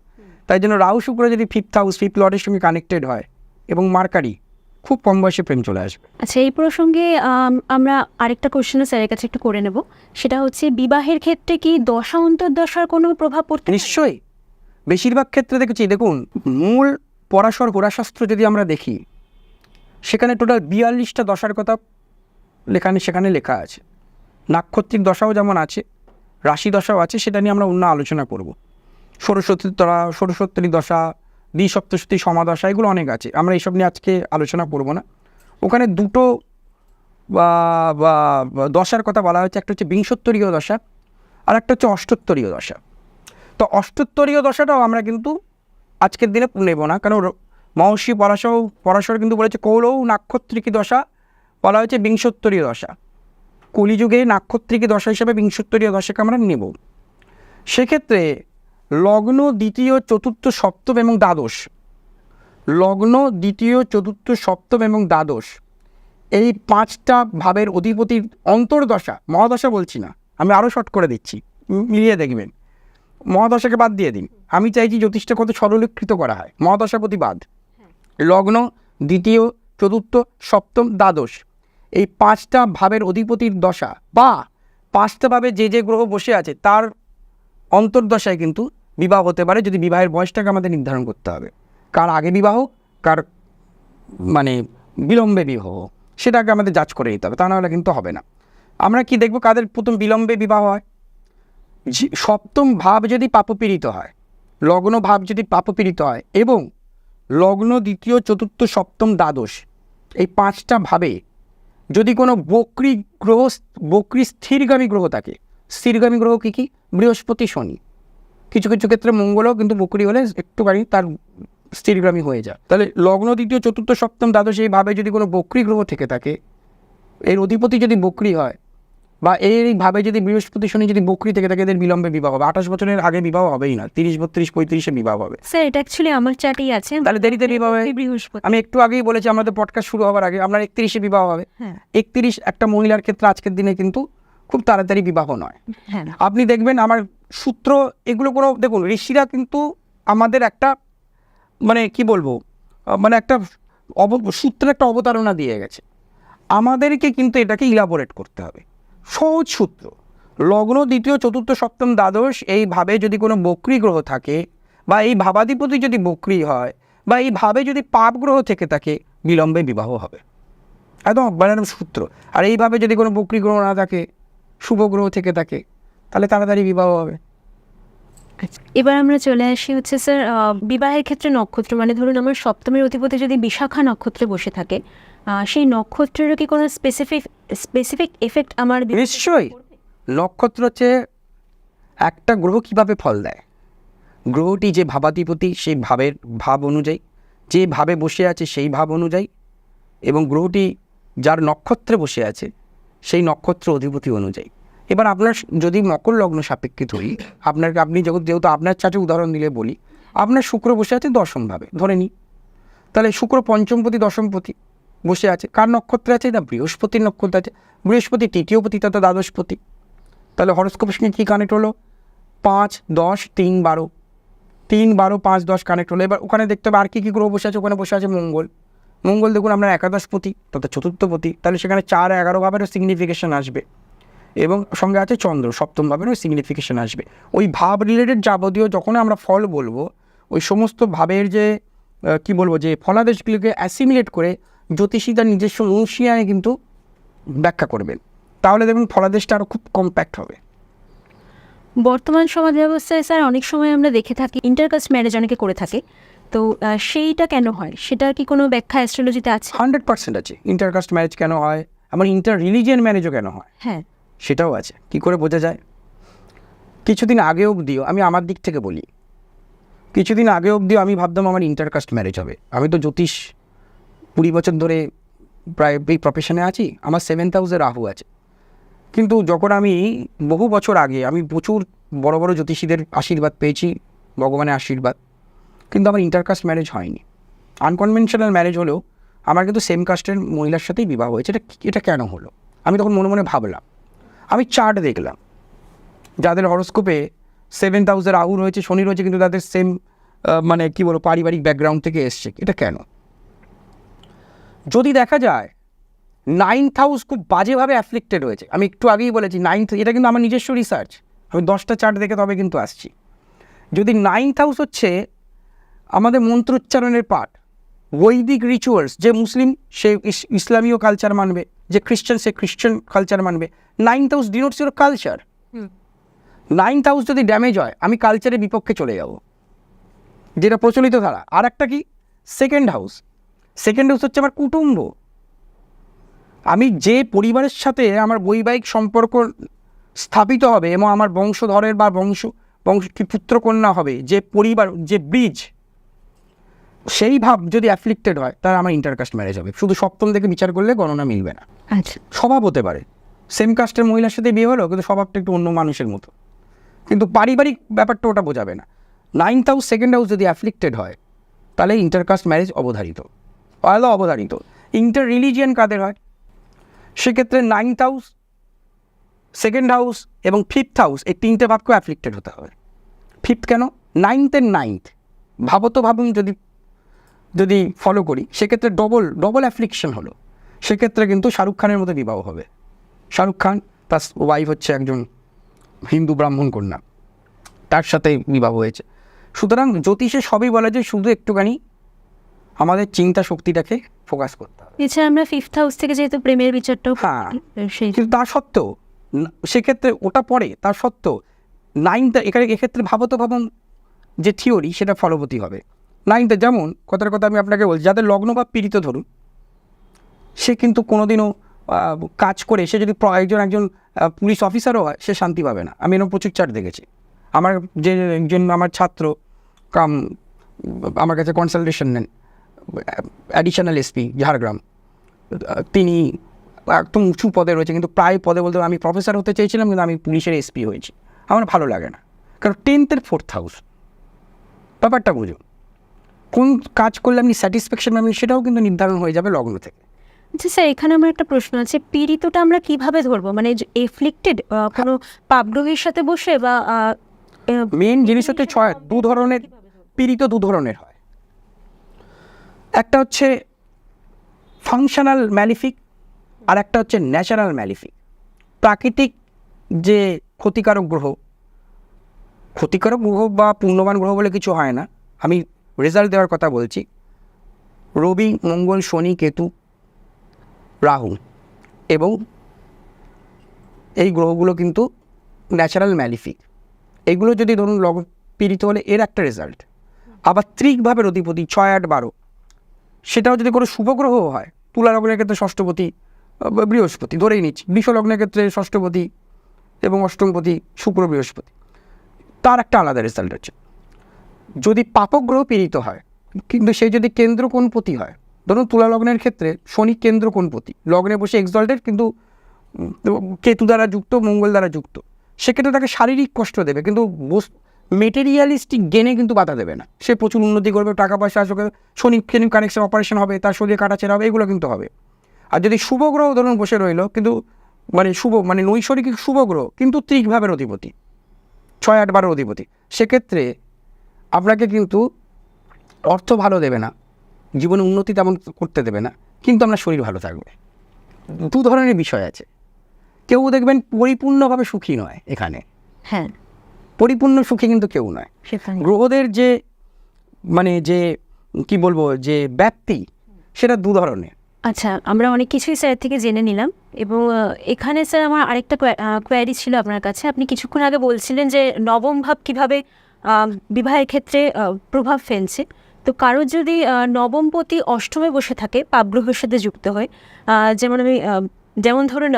তাই জন্য রাহু শুক্র যদি 5th হাউস 5th লর্ডের সঙ্গে কানেক্টেড হয় এবং মার্কারি, খুব কম বয়সে প্রেম চলে আসবে। আচ্ছা, এই প্রসঙ্গে আমরা আরেকটা কোশ্চেন স্যারের কাছে একটু করে নেব, সেটা হচ্ছে বিবাহের ক্ষেত্রে কি দশা অন্তর্দশার কোনো প্রভাব পড়তে পারে? নিশ্চয়ই, বেশিরভাগ ক্ষেত্রে দেখেছি। দেখুন, মূল পরাশর হোরাশাস্ত্র যদি আমরা দেখি, সেখানে টোটাল 42টা দশার কথা সেখানে লেখা আছে। নাক্ষত্রিক দশাও যেমন আছে, রাশি দশাও আছে, সেটা নিয়ে আমরা অন্য আলোচনা করব। ষোড়শোত্তরী দশা, দ্বিসপ্তশতী সমাদশা, এগুলো অনেক আছে, আমরা এইসব নিয়ে আজকে আলোচনা করব না। ওখানে দুটো দশার কথা বলা হয়েছে, একটা হচ্ছে বিংশোত্তরীয় দশা আর একটা হচ্ছে অষ্টোত্তরীয় দশা। অষ্টোত্তরীয় দশাটাও আমরা কিন্তু আজকের দিনে নেব না, কারণ মহর্ষি পরাশর কিন্তু বলেছে কৌলৌ নাক্ষত্রিকী দশা, বলা হয়েছে বিংশোত্তরীয় দশা। কলিযুগে নাক্ষত্রিকী দশা হিসেবে বিংশোত্তরীয় দশাকে আমরা নেব। সেক্ষেত্রে লগ্ন দ্বিতীয় চতুর্থ সপ্তম এবং দ্বাদশ, লগ্ন দ্বিতীয় চতুর্থ সপ্তম এবং দ্বাদশ, এই 5টা ভাবের অধিপতির অন্তর্দশা, মহাদশা বলছি না, আমি আরও শর্ট করে দিচ্ছি, মিলিয়ে দেখবেন। মহাদশাকে বাদ দিয়ে দিন, আমি চাইছি জ্যোতিষটা কত সরলীকৃত করা হয়। মহাদশাপতি বাদ, লগ্ন দ্বিতীয় চতুর্থ সপ্তম দ্বাদশ, এই 5টা ভাবের অধিপতির দশা বা 5টা ভাবে যে যে গ্রহ বসে আছে তার অন্তর্দশায় কিন্তু বিবাহ হতে পারে, যদি বিবাহের বয়সটাকে আমাদের নির্ধারণ করতে হবে, কার আগে বিবাহ, কার মানে বিলম্বে বিবাহ, সেটাকে আমাদের যাচ করে নিতে হবে, তা নাহলে কিন্তু হবে না। আমরা কি দেখব, কাদের প্রথম বিলম্বে বিবাহ হয়? সপ্তম ভাব যদি পাপপীড়িত হয়, লগ্ন ভাব যদি পাপপীড়িত হয়, এবং লগ্ন দ্বিতীয় চতুর্থ সপ্তম দ্বাদশ, এই 5টা ভাবে যদি কোনো বক্রী স্থিরগামী গ্রহ থাকে। স্থিরগামী গ্রহ কী কী? বৃহস্পতি, শনি, কিছু কিছু ক্ষেত্রে মঙ্গলও কিন্তু বক্রী হলে একটুখানি তার স্থিরগামী হয়ে যায়। তাহলে লগ্ন দ্বিতীয় চতুর্থ সপ্তম দ্বাদশ এই ভাবে যদি কোনো বক্রী গ্রহ থেকে থাকে, এর অধিপতি যদি বক্রী হয়, বা এইভাবে যদি বৃহস্পতি শনি যদি বক্রী থেকে থাকে, এদের বিলম্বে বিবাহ হবে। 28 বছরের আগে বিবাহ হবেই না, 30, 32, 35-এ বিবাহ হবে। স্যার এটা অ্যাকচুয়ালি আমার চার্টেই আছে, তাহলে দেরিতে বিবাহ হয়। বৃহস্পতি, আমি একটু আগেই বলেছি, আমাদের পডকাস্ট শুরু হওয়ার আগে, আপনার 31-এ বিবাহ হবে। হ্যাঁ 31 একটা মহিলার ক্ষেত্রে আজকের দিনে কিন্তু খুব তাড়াতাড়ি বিবাহ নয়। হ্যাঁ আপনি দেখবেন আমার সূত্র, এগুলো কোনো, দেখুন ঋষিরা কিন্তু আমাদের একটা মানে কি বলবো, মানে একটা সূত্রের একটা অবতারণা দিয়ে গেছে, আমাদেরকে কিন্তু এটাকে ইলাবোরেট করতে হবে। সহজ সূত্র, লগ্ন দ্বিতীয় চতুর্থ সপ্তম দ্বাদশ এইভাবে যদি কোনো বক্রী গ্রহ থাকে, বা এই ভাবাধিপতি যদি বক্রী হয়, বা এই ভাবে যদি পাপ গ্রহ থেকে থাকে, বিলম্বে বিবাহ হবে, একদম বানানো সূত্র। আর এইভাবে যদি কোনো বক্রী গ্রহ না থাকে, শুভ গ্রহ থেকে থাকে, তাহলে তাড়াতাড়ি বিবাহ হবে। এবার আমরা চলে আসি হচ্ছে স্যার বিবাহের ক্ষেত্রে নক্ষত্র, মানে ধরুন আমার সপ্তমের অধিপতি যদি বিশাখা নক্ষত্রে বসে থাকে, সেই নক্ষত্রেরও কি কোনো স্পেসিফিক এফেক্ট আমার নিশ্চয়ই। নক্ষত্র হচ্ছে একটা গ্রহ কিভাবে ফল দেয়, গ্রহটি যে ভাবাধিপতি সেই ভাবের ভাব অনুযায়ী, যে ভাবে বসে আছে সেই ভাব অনুযায়ী, এবং গ্রহটি যার নক্ষত্রে বসে আছে সেই নক্ষত্র অধিপতি অনুযায়ী। এবার আপনার যদি মকর লগ্ন সাপেক্ষে ধরি, আপনি যেহেতু আপনার চার্টে উদাহরণ দিলে বলি, আপনার শুক্র বসে আছে দশমভাবে ধরে নিই, তাহলে শুক্র পঞ্চমপতি দশমপতি বসে আছে, কার নক্ষত্রে আছে? না বৃহস্পতির নক্ষত্রে আছে। বৃহস্পতি তৃতীয়পতি তথা দ্বাদশপতি। তাহলে হরস্কোপের সঙ্গে কী কানেক্ট হলো? 5, 10, 3, 12, 3, 12, 5, 10 কানেক্ট হলো। এবার ওখানে দেখতে হবে আর কী কী গ্রহ বসে আছে। ওখানে বসে আছে মঙ্গল দেখুন আপনার একাদশপতি তথা চতুর্থপতি, তাহলে সেখানে 4, 11 ভাবেরও সিগনিফিকেশন আসবে, এবং সঙ্গে আছে চন্দ্র সপ্তম ভাবেরও সিগনিফিকেশন আসবে। ওই ভাব রিলেটেড যাবতীয় যখন আমরা ফল বলবো, ওই সমস্ত ভাবের যে কি বলবো যে ফলাদেশগুলোকে অ্যাসিমিলেট করে জ্যোতিষী তার নিজস্ব অনুশীলনে কিন্তু ব্যাখ্যা করবেন, তাহলে দেখবেন ফলাদেশটা আরও খুব কম্প্যাক্ট হবে। বর্তমান সমাজ ব্যবস্থায় স্যার অনেক সময় আমরা দেখে থাকি ইন্টারকাস্ট ম্যারেজ অনেকে করে থাকে, তো সেইটা কেন হয়, সেটার কি কোনো ব্যাখ্যা অ্যাস্ট্রোলজিতে আছে? 100% আছে। ইন্টারকাস্ট ম্যারেজ কেন হয়, আমার ইন্টার রিলিজিয়ান ম্যারেজও কেন হয়, হ্যাঁ, সেটাও আছে। কি করে বোঝা যায়? কিছুদিন আগে অবধিও আমি আমার দিক থেকে বলি, কিছুদিন আগে অবধিও আমি ভাবতাম আমার ইন্টারকাস্ট ম্যারেজ হবে। আমি তো জ্যোতিষ 20 বছর ধরে প্রায় এই প্রফেশনে আছি, আমার 7th হাউসে রাহু আছে। কিন্তু যখন আমি বহু বছর আগে আমি প্রচুর বড় বড় জ্যোতিষীদের আশীর্বাদ পেয়েছি, ভগবানের আশীর্বাদ, কিন্তু আমার ইন্টারকাস্ট ম্যারেজ হয়নি। আনকনভেনশনাল ম্যারেজ হলেও আমার কিন্তু সেম কাস্টের মহিলার সাথেই বিবাহ হয়েছে। এটা কেন হলো? আমি তখন মনে মনে ভাবলাম, আমি চার্ট দেখলাম, যাদের হরোস্কোপে 7th হাউসে রাহু রয়েছে, শনি রয়েছে, কিন্তু তাদের সেম মানে কি বলবো পারিবারিক ব্যাকগ্রাউন্ড থেকে এসছে। এটা কেন? যদি দেখা যায় 9th হাউস খুব বাজেভাবে অ্যাফ্লিক্টেড হয়েছে, আমি একটু আগেই বলেছি 9th, এটা কিন্তু আমার নিজস্ব রিসার্চ, আমি 10টা চার্ট দেখে তবে কিন্তু আসছি। যদি 9th হাউস হচ্ছে আমাদের মন্ত্রোচ্চারণের পাঠ, বৈদিক রিচুয়ালস, যে মুসলিম সে ইসলামীয় কালচার মানবে, যে খ্রিশ্চান সে খ্রিশ্চান কালচার মানবে। 9th house denotes your culture. 9th house যদি ড্যামেজ হয় আমি কালচারের বিপক্ষে চলে যাব, যেটা প্রচলিত ধারা। আর একটা কি, 2nd হাউস। 2nd হাউস হচ্ছে আমার কুটুম্ব, আমি যে পরিবারের সাথে আমার বৈবাহিক সম্পর্ক স্থাপিত হবে এবং আমার বংশধরের বা বংশ কি পুত্রকন্যা হবে, যে পরিবার, যে ব্রিজ, সেই ভাব যদি অ্যাফ্লিক্টেড হয় তাহলে আমার ইন্টারকাস্ট ম্যারেজ হবে। শুধু সপ্তম থেকে বিচার করলে গণনা মিলবে না। আচ্ছা, স্বভাব হতে পারে সেম কাস্টের মহিলার সাথে বিয়ে হলো, কিন্তু স্বভাবটা একটু অন্য মানুষের মতো, কিন্তু পারিবারিক ব্যাপারটা ওটা বোঝাবে না। 9th হাউস 2nd হাউস যদি অ্যাফ্লিক্টেড হয় তাহলে ইন্টারকাস্ট ম্যারেজ অবধারিত, অবধারিত। ইন্টার রিলিজিয়ান কাদের হয়? সেক্ষেত্রে 9th হাউস, 2nd হাউস এবং 5th হাউস, এই 3টে ভাবকেও অ্যাফ্লিক্টেড হতে হবে। 5th কেন? 9th এর 9th ভাবুন, যদি ফলো করি সেক্ষেত্রে ডবল অ্যাফ্লিকশন হলো। সেক্ষেত্রে কিন্তু শাহরুখ খানের মতো বিবাহ হবে। শাহরুখ খান তার ওয়াইফ হচ্ছে একজন হিন্দু ব্রাহ্মণ কন্যা, তার সাথে বিবাহ হয়েছে। সুতরাং জ্যোতিষে সবই বলা যায়, শুধু একটুখানি আমাদের চিন্তা শক্তিটাকে ফোকাস করতে হবে। এছাড়া আমরা 5th হাউস থেকে যেহেতু প্রেমের বিচারটাও হ্যাঁ, সেই কিন্তু তা সত্ত্বেও সেক্ষেত্রে ওটা পড়ে, তার সত্ত্বেও 9th এক্ষেত্রে ভাবন যে থিওরি সেটা ফলবতী হবে। 9th যেমন কথার কথা আমি আপনাকে বলছি, যাদের লগ্ন বা পীড়িত ধরুন, সে কিন্তু কোনোদিনও কাজ করে সে যদি একজন পুলিশ অফিসারও হয়, সে শান্তি পাবে না। আমি এরকম প্রচুর চার্ট দেখেছি। আমার যে একজন আমার ছাত্র আমার কাছে কনসালটেশন নেন, অ্যাডিশনাল এসপি ঝাড়গ্রাম, তিনি একদম উঁচু পদে রয়েছে, কিন্তু প্রায় পদে বলতে আমি প্রফেসর হতে চেয়েছিলাম, কিন্তু আমি পুলিশের এসপি হয়েছি। আমার ভালো লাগে না, কারণ 10th এর 4th হাউস, ব্যাপারটা বুঝুন। কোন কাজ করলে আপনি স্যাটিসফ্যাকশন পাবেন সেটাও কিন্তু নির্ধারণ হয়ে যাবে লগ্ন থেকে। আচ্ছা স্যার, এখানে আমার একটা প্রশ্ন আছে, পীড়িতটা আমরা কিভাবে ধরবো? মানে এফ্লিক্টেড কোনো পাপগ্রহের সাথে বসে, বা মেন জিনিস হচ্ছে দু ধরনের পীড়িত, দু ধরনের হয়। একটা হচ্ছে ফাংশনাল ম্যালিফিক, আর একটা হচ্ছে ন্যাচারাল ম্যালিফিক। প্রাকৃতিক যে ক্ষতিকারক গ্রহ বা পুণ্যবান গ্রহ বলে কিছু হয় না, আমি রেজাল্ট দেওয়ার কথা বলছি। রবি, মঙ্গল, শনি, কেতু, রাহু এবং এই গ্রহগুলো কিন্তু ন্যাচারাল ম্যালিফিক। এগুলো যদি ধরুন পীড়িত হলে এর একটা রেজাল্ট। আবার ত্রিকভাবে অধিপতি 6, 8, 12, সেটাও যদি কোনো শুভগ্রহ হয়, তুলা লগ্নের ক্ষেত্রে ষষ্ঠপতি বৃহস্পতি ধরেই নিচ্ছি, বৃষ লগ্নের ক্ষেত্রে ষষ্ঠপতি এবং অষ্টমপতি শুক্র বৃহস্পতি, তার একটা আলাদা রেজাল্ট হচ্ছে। যদি পাপগ্রহ পীড়িত হয়, কিন্তু সে যদি কেন্দ্র কোণপতি হয়, ধরুন তুলা লগ্নের ক্ষেত্রে শনি কেন্দ্র কোণপতি, লগ্নে বসে এক্সল্টেড, কিন্তু কেতু দ্বারা যুক্ত, মঙ্গল দ্বারা যুক্ত, সেক্ষেত্রে তাকে শারীরিক কষ্ট দেবে, কিন্তু মেটেরিয়ালিস্টিক গেনে কিন্তু বাধা দেবে না। সে প্রচুর উন্নতি করবে, টাকা পয়সা আসবে, শনি কানেকশন অপারেশন হবে, তার শরীরে কাটাছেড়া হবে, এগুলো কিন্তু হবে। আর যদি শুভগ্রহ ধরুন বসে রইল, কিন্তু মানে নৈসর্গিক শুভগ্রহ কিন্তু ত্রিকভাবের অধিপতি, 6, 8, 12 অধিপতি, সেক্ষেত্রে আপনাকে কিন্তু অর্থ ভালো দেবে না, জীবনে উন্নতি তেমন করতে দেবে না, কিন্তু আপনার শরীর ভালো থাকবে। দু ধরনের বিষয় আছে। কেউ দেখবেন পরিপূর্ণভাবে সুখী নয়, এখানে হ্যাঁ, পরিপূর্ণ সুখী কিন্তু কেউ নয়। গ্রহদের যে কি বলবো যে ব্যাপ্তি সেটা দু ধরনের। আচ্ছা, আমরা অনেক কিছুই স্যার থেকে জেনে নিলাম এবং এখানে স্যার আমার আরেকটা কোয়ারি ছিল আপনার কাছে। আপনি কিছুক্ষণ আগে বলছিলেন যে নবম ভাব কীভাবে বিবাহের ক্ষেত্রে প্রভাব ফেলছে। তো কারোর যদি নবমপতি অষ্টমে বসে থাকে পাপগ্রহের সাথে যুক্ত হয়, যেমন ধরুন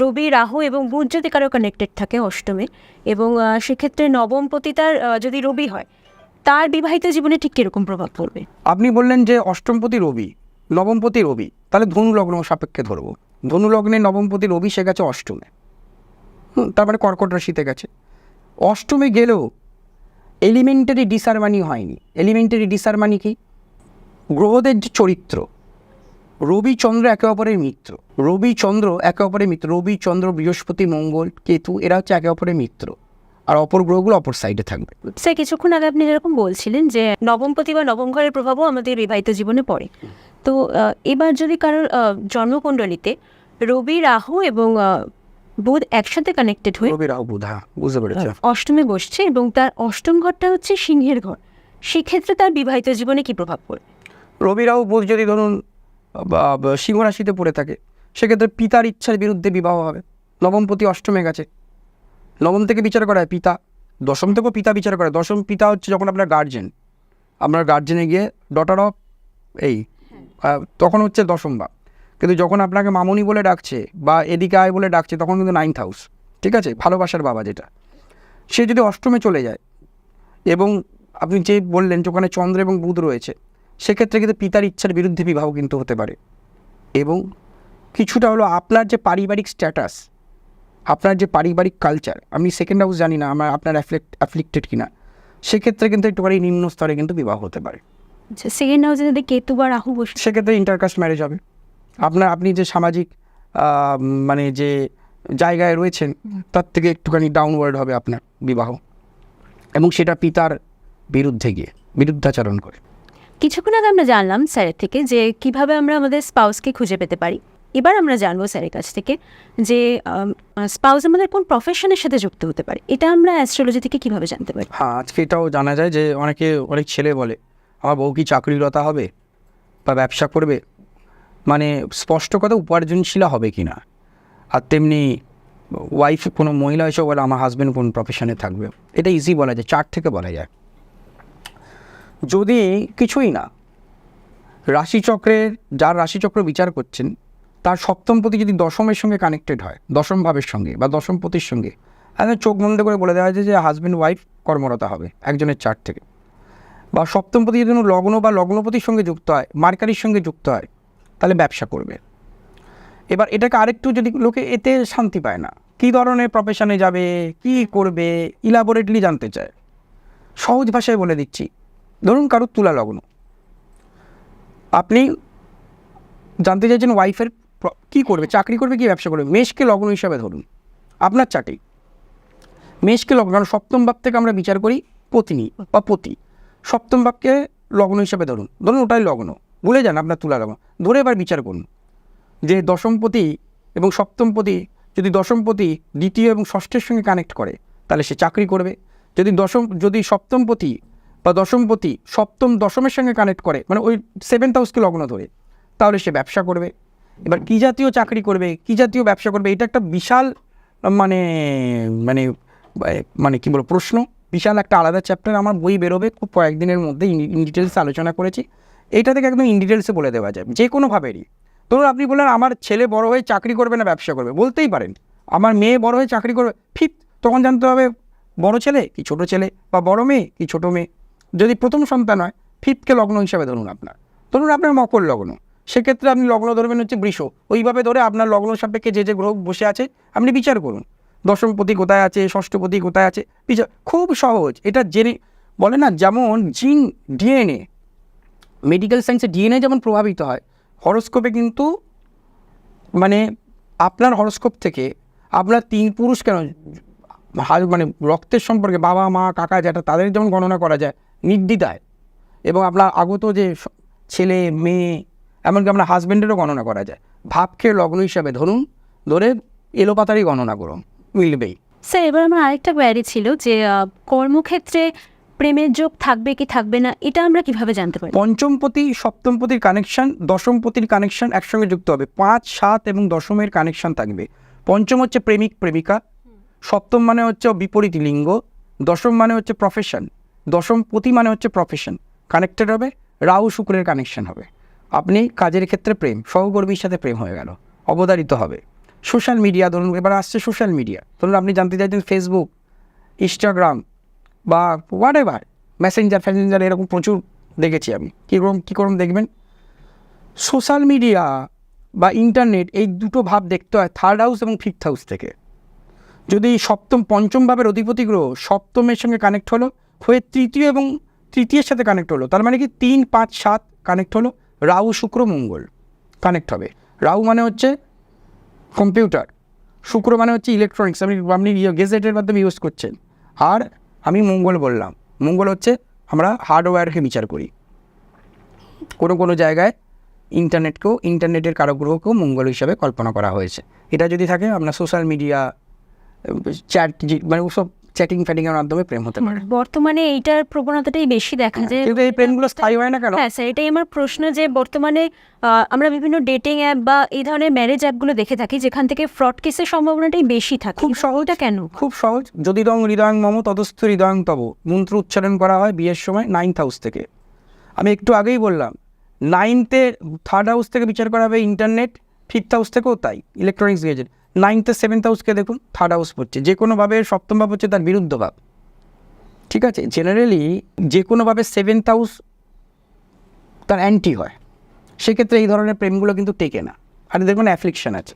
রবি, রাহু এবং বুধ যদি কারো কানেক্টেড থাকে অষ্টমে, এবং সেক্ষেত্রে নবমপতি তার যদি রবি হয়, তার বিবাহিত জীবনে ঠিক কীরকম প্রভাব পড়বে? আপনি বললেন যে অষ্টমপতি রবি, নবমপতি রবি, তাহলে ধনু লগ্ন সাপেক্ষে ধরবো। ধনু লগ্নে নবমপতি রবি সে গেছে অষ্টমে, তারপরে কর্কট রাশিতে গেছে। অষ্টমে গেলেও এলিমেন্টারি ডিসারমানি হয়নি। এলিমেন্টারি ডিসারমানি কি? গ্রহদের যে চরিত্র, রবি চন্দ্র একে অপরের মিত্র, রবি চন্দ্র একে অপরের মিত্র, রবি চন্দ্র বৃহস্পতি মঙ্গল কেতু এরা হচ্ছে একে অপরের মিত্র, আর অপর গ্রহগুলো অপর সাইডে থাকবে। স্যার কিছুক্ষণ আগে আপনি যেরকম বলছিলেন যে নবমপতি বা নবম ঘরের প্রভাবও আমাদের বিবাহিত জীবনে পড়ে। তো এবার যদি কারোর জন্মকুণ্ডলিতে রবি, রাহু এবং বুধ একসাথে কানেক্টেড হয়ে রবি রাহু বুধ, বুঝতে পেরেছি, অষ্টমে বসছে এবং তার অষ্টম ঘরটা হচ্ছে সিংহের ঘর, সেক্ষেত্রে তার বিবাহিত জীবনে কি প্রভাব পড়বে? রবি রাহু বুধ যদি ধরুন সিংহ রাশিতে পড়ে থাকে, সেক্ষেত্রে পিতার ইচ্ছার বিরুদ্ধে বিবাহ হবে। নবমপতি অষ্টমে গেছে, নবম থেকে বিচার করা হয় পিতা, দশম থেকেও পিতা বিচার করে। দশম পিতা হচ্ছে যখন আপনার গার্জেন, আপনার গার্জেনে গিয়ে ডটার অফ এই তখন হচ্ছে দশম ভাব। কিন্তু যখন আপনাকে মামনি বলে ডাকছে বা এদিকে আয় বলে ডাকছে, তখন কিন্তু 9th হাউস, ঠিক আছে, ভালোবাসার বাবা যেটা, সে যদি অষ্টমে চলে যায় এবং আপনি যে বললেন যে ওখানে চন্দ্র এবং বুধ রয়েছে, সেক্ষেত্রে কিন্তু পিতার ইচ্ছার বিরুদ্ধে বিবাহ কিন্তু হতে পারে। এবং কিছুটা হলো আপনার যে পারিবারিক স্ট্যাটাস, আপনার যে পারিবারিক কালচার, আমি সেকেন্ড হাউস জানি না আমার আপনার অ্যাফ্লিক্টেড কিনা, সেক্ষেত্রে কিন্তু একটুখানি নিম্ন স্তরে কিন্তু বিবাহ হতে পারে। আচ্ছা, সেকেন্ড হাউসে যদি কেতু বা রাহু বসে, সেক্ষেত্রে ইন্টারকাস্ট ম্যারেজ হবে। আপনি যে সামাজিক মানে যে জায়গায় রয়েছেন তার থেকে একটুখানি ডাউনওয়ার্ড হবে আপনার বিবাহ, এবং সেটা পিতার বিরুদ্ধে গিয়ে বিরুদ্ধাচরণ করে। কিছুক্ষণ আগে আমরা জানলাম স্যারের থেকে যে কিভাবে আমরা আমাদের স্পাউসকে খুঁজে পেতে পারি। এবার আমরা জানবো স্যারের কাছ থেকে যে স্পাউস আমাদের কোন প্রফেশনের সাথে যুক্ত হতে পারে, এটা আমরা অ্যাস্ট্রোলজি থেকে কিভাবে জানতে পারি? হ্যাঁ, আজকে এটাও জানা যায় যে অনেক ছেলে বলে আমার বউ কি চাকরিরতা হবে বা ব্যবসা করবে, মানে স্পষ্ট কথা উপার্জনশীলা হবে কি না। আর তেমনি ওয়াইফ কোনো মহিলা এসে বলে আমার হাজব্যান্ড কোন প্রফেশনে থাকবে, এটা ইজি বলা যায়, চার্ট থেকে বলা যায়। যদি কিছুই না, রাশিচক্রের যার রাশিচক্র বিচার করছেন তার সপ্তমপতি যদি দশমের সঙ্গে কানেক্টেড হয়, দশম ভাবের সঙ্গে বা দশমপতির সঙ্গে, তাহলে চোখ বন্ধ করে বলে দেওয়া যায় যে হাজব্যান্ড ওয়াইফ কর্মরতা হবে একজনের চার্ট থেকে। বা সপ্তমপতি যদি লগ্ন বা লগ্নপতির সঙ্গে যুক্ত হয়, মার্কারির সঙ্গে যুক্ত হয়, তাহলে ব্যবসা করবে। এবার এটাকে আরেকটু যদি লোকে এতে শান্তি পায় না, কী ধরনের প্রফেশনে যাবে, কি করবে, ইলাবোরেটলি জানতে চায়। সহজ ভাষায় বলে দিচ্ছি, ধরুন কারোর তুলা লগ্ন, আপনি জানতে চাইছেন ওয়াইফের কী করবে, চাকরি করবে কি ব্যবসা করবে। মেষকে লগ্ন হিসাবে ধরুন আপনার চার্টে, মেষকে লগ্ন, কারণ সপ্তম ভাব থেকে আমরা বিচার করি পত্নী বা পতি, সপ্তম ভাবকে লগ্ন হিসাবে ধরুন ওটাই লগ্ন, ভুলে যান আপনার তুলা লগ্ন ধরে এবার বিচার করুন যে দশমপতি এবং সপ্তমপতি, যদি দশমপতি দ্বিতীয় এবং ষষ্ঠের সঙ্গে কানেক্ট করে তাহলে সে চাকরি করবে। যদি সপ্তমপতি বা দশমপতি সপ্তম দশমের সঙ্গে কানেক্ট করে, মানে ওই 7th হাউসকে লগ্ন ধরে, তাহলে সে ব্যবসা করবে। এবার কী জাতীয় চাকরি করবে, কী জাতীয় ব্যবসা করবে, এটা একটা বিশাল মানে মানে মানে কী বলবো প্রশ্ন, বিশাল একটা আলাদা চ্যাপ্টার আমার বই বেরোবে খুব কয়েকদিনের মধ্যে, ইন ডিটেলসে আলোচনা করেছি। এইটা থেকে একদম ইন ডিটেলসে বলে দেওয়া যায় যে কোনোভাবেরই। ধরুন আপনি বললেন আমার ছেলে বড় হয়ে চাকরি করবে না ব্যবসা করবে, বলতেই পারেন আমার মেয়ে বড় হয়ে চাকরি করবে, তখন জানতে হবে বড় ছেলে কি ছোট ছেলে বা বড় মেয়ে কি ছোট মেয়ে। যদি প্রথম সন্তান হয়, ফিফথকে লগ্ন হিসাবে ধরুন আপনার মকর লগ্ন, সেক্ষেত্রে আপনি লগ্ন ধরবেন হচ্ছে বৃষ, ওইভাবে ধরে আপনার লগ্ন সাপেক্ষে যে গ্রহ বসে আছে আপনি বিচার করুন, দশমপতি কোথায় আছে, ষষ্ঠপতি কোথায় আছে, বিচার খুব সহজ। এটা জেনে বলে না, যেমন জিন ডিএনএ, মেডিকেল সায়েন্সে ডিএনএ যেমন প্রভাবিত হয়, হরস্কোপে কিন্তু মানে আপনার হরস্কোপ থেকে আপনার 3 পুরুষ কেন মানে রক্তের সম্পর্কে বাবা মা কাকা জ্যাঠা তাদের যেমন গণনা করা যায় নির্দ্বিধায়, এবং আপনার আগত যে ছেলে মেয়ে এমনকি আপনার হাজব্যান্ডেরও গণনা করা যায়। ভাবকে লগ্ন হিসাবে ধরে এলোপাতারি গণনা করুন, মিলবেই। স্যার এবার আমার আরেকটা কোয়ারি ছিল যে কর্মক্ষেত্রে প্রেমের যোগ থাকবে কি থাকবে না এটা আমরা কিভাবে জানতে পারি? পঞ্চমপতি সপ্তমপতির কানেকশন, দশমপতির কানেকশন একসঙ্গে যুক্ত হবে, 5, 7 এবং দশমের কানেকশন থাকবে। পঞ্চম হচ্ছে প্রেমিক প্রেমিকা, সপ্তম মানে হচ্ছে বিপরীত লিঙ্গ, দশম মানে হচ্ছে প্রফেশন, দশমপতি মানে হচ্ছে প্রফেশন কানেক্টেড হবে, রাহু শুক্রের কানেকশন হবে। আপনি কাজের ক্ষেত্রে প্রেম, সহকর্মীর সাথে প্রেম হয়ে গেল, অবধারিত হবে। সোশ্যাল মিডিয়া ধরুন, এবার আসছে সোশ্যাল মিডিয়া, ধরুন আপনি জানতে চাইছেন ফেসবুক, ইনস্টাগ্রাম বা হোয়াট এভার, মেসেঞ্জার এরকম প্রচুর দেখেছি আমি। কীরকম দেখবেন, সোশ্যাল মিডিয়া বা ইন্টারনেট এই দুটো ভাব দেখতে হয় থার্ড হাউস এবং ফিফথ হাউস থেকে। যদি পঞ্চম ভাবের অধিপতি গ্রহ সপ্তমের সঙ্গে কানেক্ট হলো, হয়ে তৃতীয় এবং তৃতীয়ের সাথে কানেক্ট হলো, তার মানে কি 3, 5, 7 কানেক্ট হলো, রাহু শুক্র মঙ্গল কানেক্ট হবে। রাহু মানে হচ্ছে কম্পিউটার, শুক্র মানে হচ্ছে ইলেকট্রনিক্স, আপনি গেজেটের মাধ্যমে ইউজ করছেন। আর আমি মঙ্গল বললাম, মঙ্গল হচ্ছে আমরা হার্ডওয়্যারকে বিচার করি। কোনো জায়গায় ইন্টারনেটের কারগ্রহকেও মঙ্গল হিসাবে কল্পনা করা হয়েছে। এটা যদি থাকে আপনার সোশ্যাল মিডিয়া, চ্যাট, মানে ওসব চ্যাটিং ফ্যাটিংয়ের মাধ্যমে প্রেম হতে পারে। বর্তমানে এইটার প্রবণতাটাই বেশি দেখা যায়। কিন্তু এই প্রেমগুলো স্থায়ী হয় না কেন? হ্যাঁ স্যার, এটাই আমার প্রশ্ন, যে বর্তমানে আমরা বিভিন্ন ডেটিং অ্যাপ বা এই ধরনের ম্যারেজ অ্যাপগুলো দেখে থাকি যেখান থেকে ফ্রড কেসের সম্ভাবনাটাই বেশি থাকে। খুব সহজটা কেন? খুব সহজ, যদি রং হৃদয়ং মম ততস্থ হৃদয়ং তব মন্ত্র উচ্চারণ করা হয় বিয়ের সময় 9th হাউস থেকে। আমি একটু আগেই বললাম 9th থার্ড হাউস থেকে বিচার করা হবে ইন্টারনেট, 5th হাউস থেকেও তাই, ইলেকট্রনিক্স গেজেট। 9th 7th হাউসকে দেখুন, থার্ড হাউস হচ্ছে যে কোনোভাবে, সপ্তম ভাব হচ্ছে তার বিরুদ্ধ ভাব। ঠিক আছে, জেনারেলি যে কোনোভাবে 7th হাউস তার অ্যান্টি হয়, সেক্ষেত্রে এই ধরনের প্রেমগুলো কিন্তু টেকে না। আর দেখুন অ্যাফ্লিকশন আছে,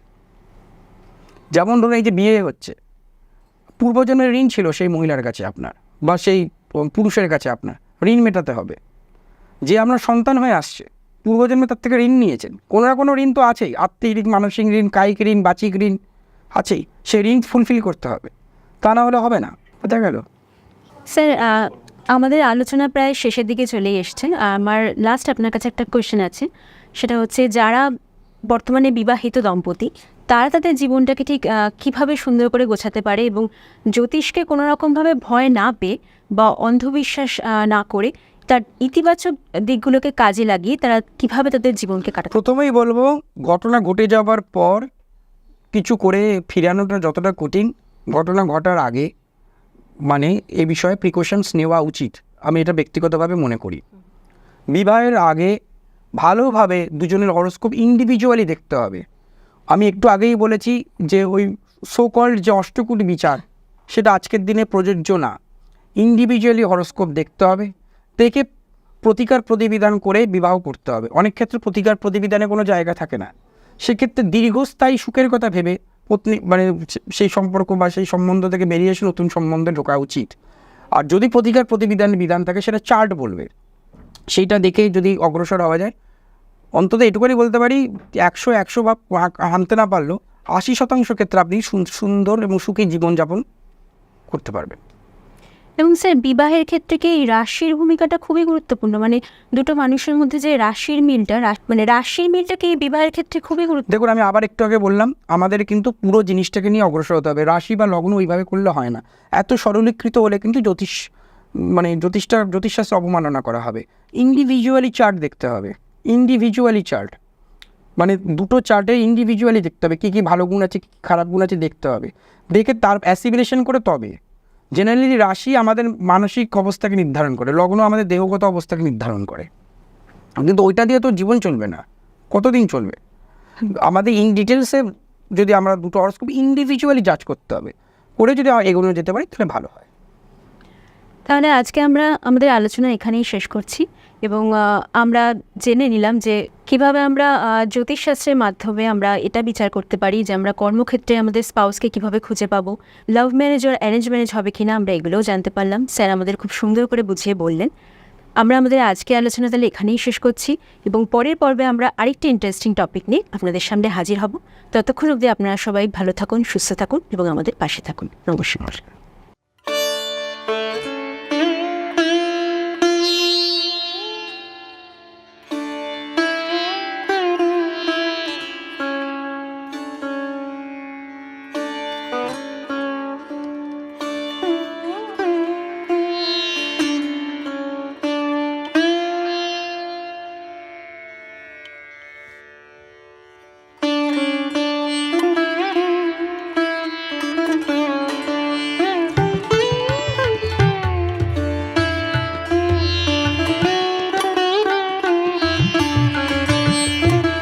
যেমন ধরুন এই যে বিয়ে হচ্ছে, পূর্বজন্মের ঋণ ছিল সেই মহিলার কাছে আপনার বা সেই পুরুষের কাছে, আপনার ঋণ মেটাতে হবে। যে আপনার সন্তান হয়ে আসছে, পূর্বজন্মে তার থেকে ঋণ নিয়েছেন, কোনো না কোনো ঋণ তো আছেই, আত্মিক ঋণ, মানসিক ঋণ, কায়িক ঋণ, বাচিক ঋণ আছেই, সেই ঋণ ফুলফিল করতে হবে, তা না হলে হবে না। বোঝা গেল? স্যার, আমাদের আলোচনা প্রায় শেষের দিকে চলে এসছে। আমার লাস্ট আপনার কাছে একটা কোয়েশ্চেন আছে, সেটা হচ্ছে যারা বর্তমানে বিবাহিত দম্পতি তারা তাদের জীবনটাকে ঠিক কীভাবে সুন্দর করে গোছাতে পারে এবং জ্যোতিষকে কোনো রকমভাবে ভয় না পেয়ে বা অন্ধবিশ্বাস না করে তার ইতিবাচক দিকগুলোকে কাজে লাগিয়ে তারা কিভাবে তাদের জীবনকে কাটাতে? প্রথমেই বলবো, ঘটনা ঘটে যাওয়ার পর কিছু করে ফিরানোটা যতটা কঠিন, ঘটনা ঘটার আগে মানে এ বিষয়ে প্রিকশনস নেওয়া উচিত, আমি এটা ব্যক্তিগতভাবে মনে করি। বিবাহের আগে ভালোভাবে দুজনের হরোস্কোপ ইন্ডিভিজুয়ালি দেখতে হবে। আমি একটু আগেই বলেছি যে ওই সোকল্ড যে অষ্টকূট বিচার, সেটা আজকের দিনে প্রযোজ্য না। ইন্ডিভিজুয়ালি হরোস্কোপ দেখতে হবে, দেখে প্রতিকার প্রতিবিধান করে বিবাহ করতে হবে। অনেক ক্ষেত্রে প্রতিকার প্রতিবিধানে কোনো জায়গা থাকে না, সেক্ষেত্রে দীর্ঘস্থায়ী সুখের কথা ভেবে পত্নী মানে সেই সম্পর্ক বা সেই সম্বন্ধ থেকে বেরিয়ে এসে নতুন সম্বন্ধে ঢোকা উচিত। আর যদি প্রতিকার প্রতিবিধানের বিধান থাকে সেটা চার্ট বলবে, সেইটা দেখে যদি অগ্রসর হওয়া যায়, অন্তত এটুকুনি বলতে পারি 100 বা হানতে না পারলেও 80% ক্ষেত্রে আপনি সুন্দর এবং সুখী জীবনযাপন করতে পারবেন। এবং স্যার, বিবাহের ক্ষেত্রে কি এই রাশির ভূমিকাটা খুবই গুরুত্বপূর্ণ? মানে দুটো মানুষের মধ্যে যে রাশির মিলটা, মানে রাশির মিলটা কি বিবাহের ক্ষেত্রে খুবই গুরুত্ব? দেখুন, আমি আবার একটু আগে বললাম, আমাদের কিন্তু পুরো জিনিসটাকে নিয়ে অগ্রসর হতে হবে। রাশি বা লগ্ন ওইভাবে করলে হয় না, এত সরলীকৃত হলে কিন্তু জ্যোতিষশাস্ত্রে অবমাননা করা হবে। ইন্ডিভিজুয়ালি চার্ট দেখতে হবে, ইন্ডিভিজুয়ালি চার্ট মানে দুটো চার্টে ইন্ডিভিজুয়ালি দেখতে হবে, কী কী ভালো গুণ আছে, কী খারাপ গুণ আছে দেখতে হবে, দেখে তার অ্যাসিমিলেশন করে তবে। জেনারেলি রাশি আমাদের মানসিক অবস্থাকে নির্ধারণ করে, লগ্ন আমাদের দেহগত অবস্থাকে নির্ধারণ করে, কিন্তু ওইটা দিয়ে তো জীবন চলবে না, কতদিন চলবে? আমাদের ইন ডিটেলসে যদি আমরা দুটো হরোস্কোপ ইন্ডিভিজুয়ালি জাজ করতে হবে, করে যদি এগোনো যেতে পারি তাহলে ভালো হয়। তাহলে আজকে আমরা আমাদের আলোচনা এখানেই শেষ করছি এবং আমরা জেনে নিলাম যে কিভাবে আমরা জ্যোতিষশাস্ত্রের মাধ্যমে আমরা এটা বিচার করতে পারি যে আমরা কর্মক্ষেত্রে আমাদের স্পাউসকে কিভাবে খুঁজে পাবো, লাভ ম্যারেজ আর অ্যারেঞ্জ ম্যারেজ হবে কিনা আমরা এগুলোও জানতে পারলাম। স্যার আমাদের খুব সুন্দর করে বুঝিয়ে বললেন। আমরা আমাদের আজকে আলোচনা তাহলে এখানেই শেষ করছি এবং পরের পর্বে আমরা আরেকটি ইন্টারেস্টিং টপিক নিয়ে আপনাদের সামনে হাজির হব। ততক্ষণ অবধি আপনারা সবাই ভালো থাকুন, সুস্থ থাকুন এবং আমাদের পাশে থাকুন। নমস্কার।